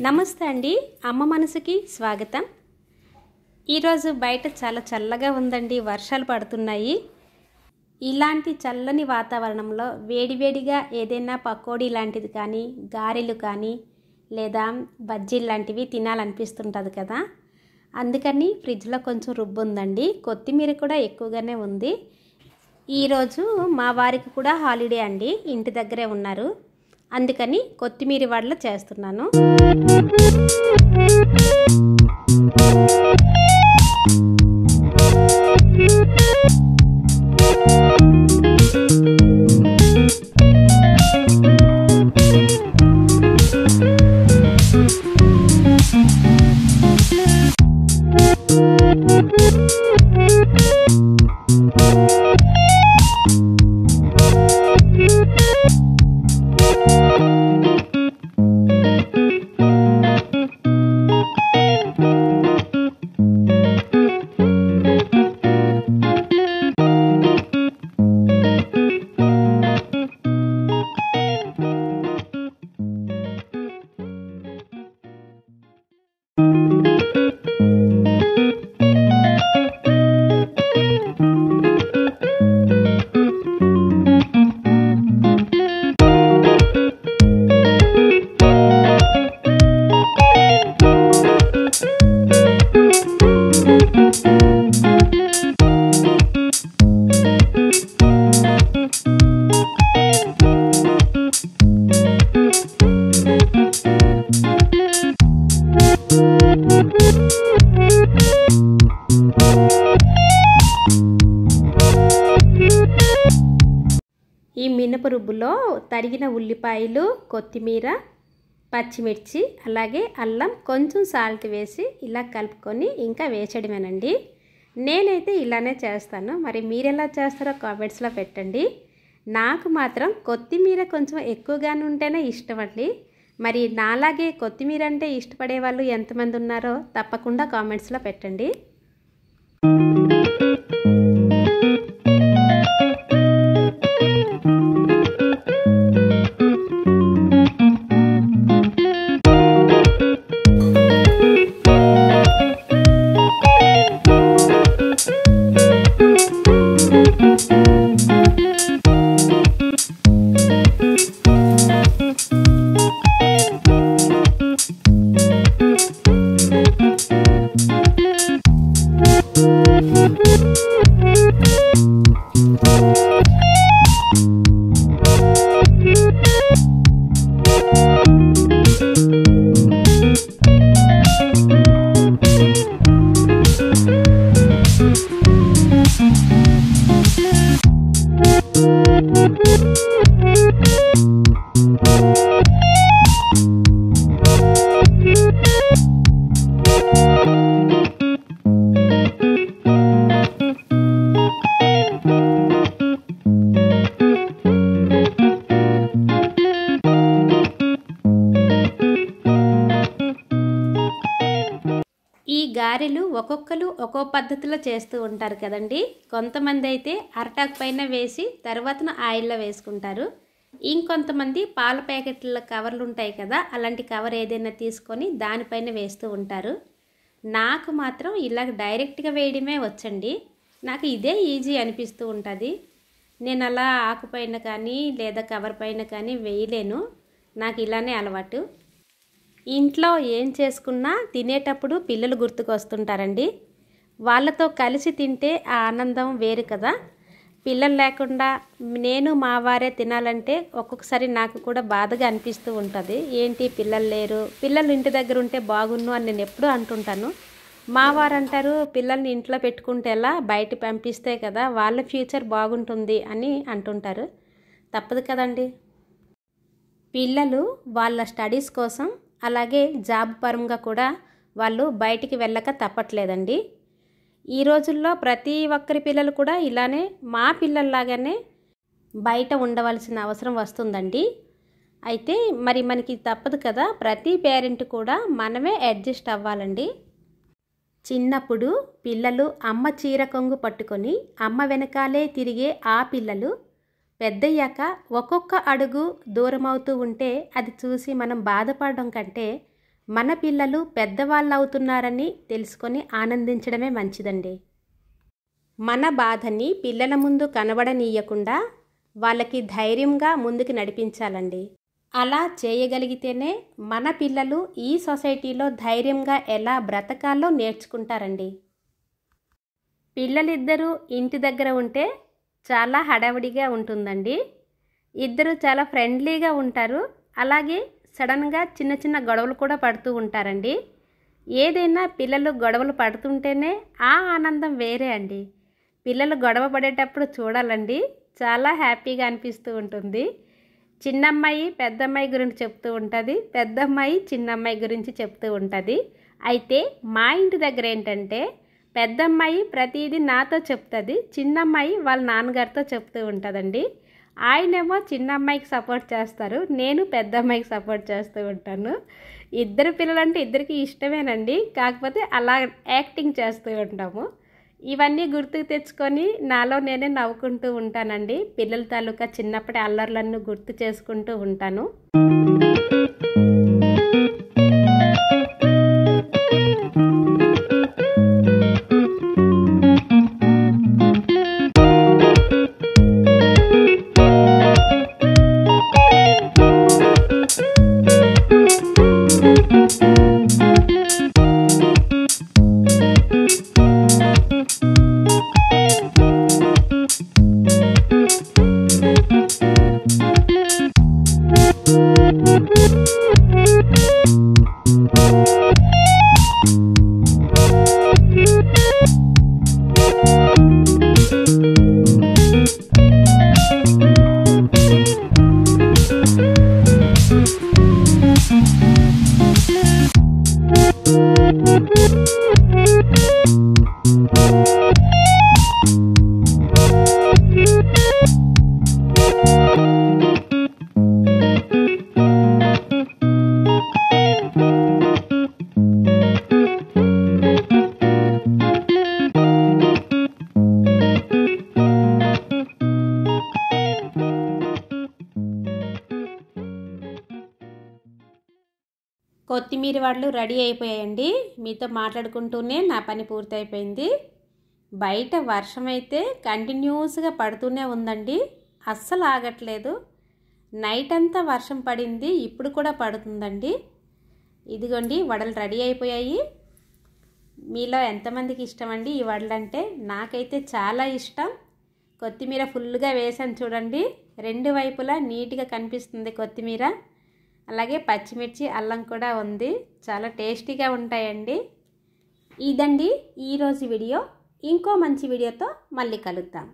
నమస్తే అండి. అమ్మ మనసుకి స్వాగతం. ఈరోజు బయట చాలా చల్లగా ఉందండి. వర్షాలు పడుతున్నాయి. ఇలాంటి చల్లని వాతావరణంలో వేడివేడిగా ఏదైనా పకోడీ లాంటిది కానీ, గారెలు కానీ, లేదా బజ్జీలు లాంటివి తినాలనిపిస్తుంటుంది కదా. అందుకని ఫ్రిడ్జ్లో కొంచెం రుబ్బు ఉందండి. కొత్తిమీర కూడా ఎక్కువగానే ఉంది. ఈరోజు మా వారికి కూడా హాలిడే అండి. ఇంటి దగ్గరే ఉన్నారు. అందుకని కొత్తిమీర వడలు చేస్తున్నాను. ఈ మినప రుబ్బులో తరిగిన ఉల్లిపాయలు, కొత్తిమీర, పచ్చిమిర్చి, అలాగే అల్లం, కొంచెం సాల్ట్ వేసి ఇలా కలుపుకొని ఇంకా వేచడమేనండి. నేనైతే ఇలానే చేస్తాను. మరి మీరు ఎలా చేస్తారో కామెంట్స్లో పెట్టండి. నాకు మాత్రం కొత్తిమీర కొంచెం ఎక్కువగానే ఉంటేనే ఇష్టం అండి. మరి నాలాగే కొత్తిమీర అంటే ఇష్టపడే వాళ్ళు ఎంతమంది ఉన్నారో తప్పకుండా కామెంట్స్లో పెట్టండి. ఈ గారెలు ఒక్కొక్కరు ఒక్కో పద్ధతిలో చేస్తూ ఉంటారు కదండి. కొంతమంది అయితే అరటాకు పైన వేసి తర్వాతన ఆయిల్లో వేసుకుంటారు. ఇంకొంతమంది పాల ప్యాకెట్ల కవర్లు ఉంటాయి కదా, అలాంటి కవర్ ఏదైనా తీసుకొని దానిపైన వేస్తూ ఉంటారు. నాకు మాత్రం ఇలా డైరెక్ట్గా వేయడమే వచ్చండి. నాకు ఇదే ఈజీ అనిపిస్తూ ఉంటుంది. నేను అలా ఆకుపైన కానీ లేదా కవర్ పైన కానీ వేయలేను. నాకు ఇలానే అలవాటు. ఇంట్లో ఏం చేసుకున్నా తినేటప్పుడు పిల్లలు గుర్తుకు వస్తుంటారండి. వాళ్ళతో కలిసి తింటే ఆ ఆనందం వేరు కదా. పిల్లలు లేకుండా నేను మా వారే తినాలంటే ఒక్కొక్కసారి నాకు కూడా బాధగా అనిపిస్తూ ఉంటుంది. ఏంటి పిల్లలు లేరు, పిల్లలు ఇంటి దగ్గర ఉంటే బాగున్ను అని నేను ఎప్పుడూ అంటుంటాను. మా వారు అంటారు, పిల్లల్ని ఇంట్లో పెట్టుకుంటే ఎలా, బయట పంపిస్తే కదా వాళ్ళ ఫ్యూచర్ బాగుంటుంది అని అంటుంటారు. తప్పదు కదండి. పిల్లలు వాళ్ళ స్టడీస్ కోసం అలాగే జాబ్ పరంగా కూడా వాళ్ళు బయటికి వెళ్ళక తప్పట్లేదండి. ఈ రోజుల్లో ప్రతి ఒక్కరి పిల్లలు కూడా ఇలానే మా పిల్లల్లాగానే బయట ఉండవలసిన అవసరం వస్తుందండి. అయితే మరి మనకి తప్పదు కదా. ప్రతి పేరెంట్ కూడా మనమే అడ్జస్ట్ అవ్వాలండి. చిన్నప్పుడు పిల్లలు అమ్మ చీర కొంగు పట్టుకొని అమ్మ వెనకాలే తిరిగే ఆ పిల్లలు పెద్దయ్యాక ఒక్కొక్క అడుగు దూరమవుతూ ఉంటే అది చూసి మనం బాధపడడం కంటే మన పిల్లలు పెద్దవాళ్ళు అవుతున్నారని తెలుసుకొని ఆనందించడమే మంచిదండి. మన బాధని పిల్లల ముందు కనబడనీయకుండా వాళ్ళకి ధైర్యంగా ముందుకు నడిపించాలండి. అలా చేయగలిగితేనే మన పిల్లలు ఈ సొసైటీలో ధైర్యంగా ఎలా బ్రతకాలో నేర్చుకుంటారండి. పిల్లలిద్దరూ ఇంటి దగ్గర ఉంటే చాలా హడావిడిగా ఉంటుందండి. ఇద్దరు చాలా ఫ్రెండ్లీగా ఉంటారు. అలాగే సడన్గా చిన్న చిన్న గొడవలు కూడా పడుతూ ఉంటారండి. ఏదైనా పిల్లలు గొడవలు పడుతుంటేనే ఆ ఆనందం వేరే అండి. పిల్లలు గొడవ పడేటప్పుడు చూడాలండి, చాలా హ్యాపీగా అనిపిస్తూ ఉంటుంది. చిన్నమ్మాయి పెద్దమ్మాయి గురించి చెప్తూ ఉంటుంది, పెద్దమ్మాయి చిన్నమ్మాయి గురించి చెప్తూ ఉంటుంది. అయితే మా ఇంటి దగ్గర ఏంటంటే పెద్దమ్మాయి ప్రతిదీ నాతో చెప్తుంది, చిన్నమ్మాయి వాళ్ళ నాన్నగారితో చెప్తూ ఉంటుందండి. ఆయనేమో చిన్నమ్మాయికి సపోర్ట్ చేస్తారు, నేను పెద్దమ్మాయికి సపోర్ట్ చేస్తూ ఉంటాను. ఇద్దరు పిల్లలంటే ఇద్దరికి ఇష్టమేనండి, కాకపోతే అలా యాక్టింగ్ చేస్తూ ఉంటాము. ఇవన్నీ గుర్తుకు తెచ్చుకొని నాలో నేనే నవ్వుకుంటూ ఉంటానండి. పిల్లల తాలూకా చిన్నప్పటి అల్లర్లను గుర్తు చేసుకుంటూ ఉంటాను. కొత్తిమీర వడలు రెడీ అయిపోయాయండి. మీతో మాట్లాడుకుంటూనే నా పని పూర్తయిపోయింది. బయట వర్షం అయితే కంటిన్యూస్గా పడుతూనే ఉందండి, అస్సలు ఆగట్లేదు. నైట్ అంతా వర్షం పడింది, ఇప్పుడు కూడా పడుతుందండి. ఇదిగోండి వడలు రెడీ అయిపోయాయి. మీలో ఎంతమందికి ఇష్టం అండి ఈ వడలు అంటే? నాకైతే చాలా ఇష్టం. కొత్తిమీర ఫుల్గా వేసాను చూడండి, రెండు వైపులా నీట్గా కనిపిస్తుంది కొత్తిమీర. అలాగే పచ్చిమిర్చి అల్లం కూడా ఉంది, చాలా టేస్టీగా ఉంటాయండి. ఇదండి ఈరోజు వీడియో. ఇంకో మంచి వీడియోతో మళ్ళీ కలుద్దాం.